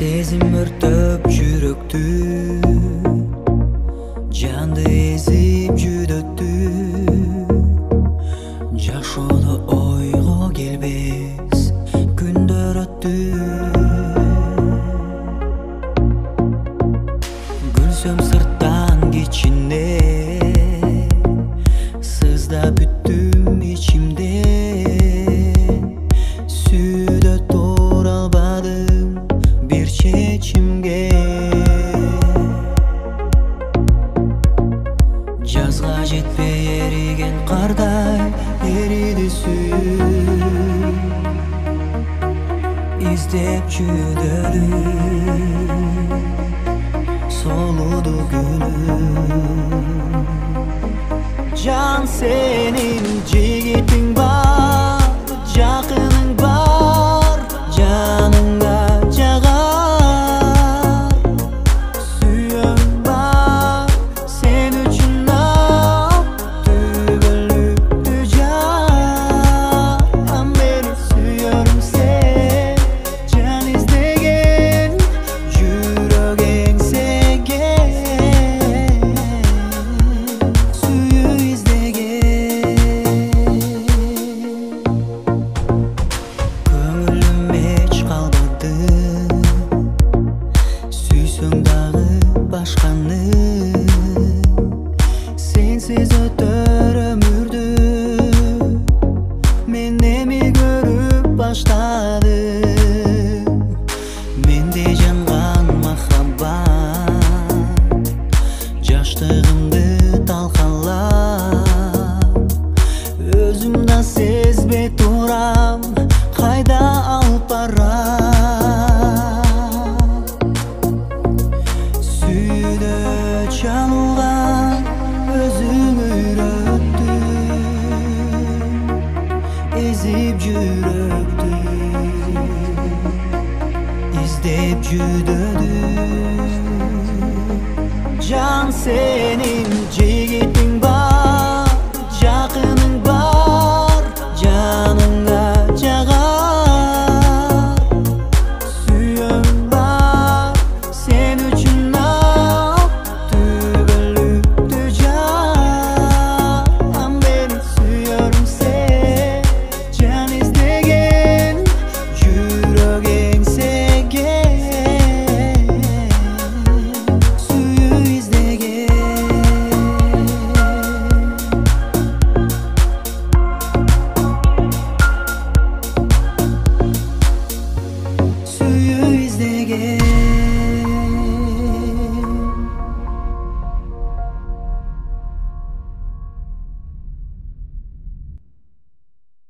Sezim örtüp жүрөктү, жанды ezip жүдөттү. Жашоодо ойго келбес күндөр өттү. Күлсөм сырттан кичине, сызда бүттүм ичимде. Сүйдө тура албадым бир чечимге. Жазга жетпей эриген кардай эриди сүйүү. Издеп жүдөлүм солуду гүлүм. Жан сенин жигитиң бар, жакының бар, жаныңда жагар. Сүйөм бар сен үчүн ап түбөлүктү жар. Мени сүйөрүм сен, жан издеген жүрөк эңсеген. Сүйүү издеген. Көңүлүм эч калбады, сүйсөң дагы башканы. Сенсиз өтөр өмүрдү мен эми көрүп баштадым. Менде жанган махаббат жаштыгымды талкалап. Өзүм да сезбей турам кайда алып барам. Сүйдө чалууга өзүң үйрөттүң, эзип жүрөктү, издеп жүдөдүм. Жан сенин жигитиң бар, жакының бар.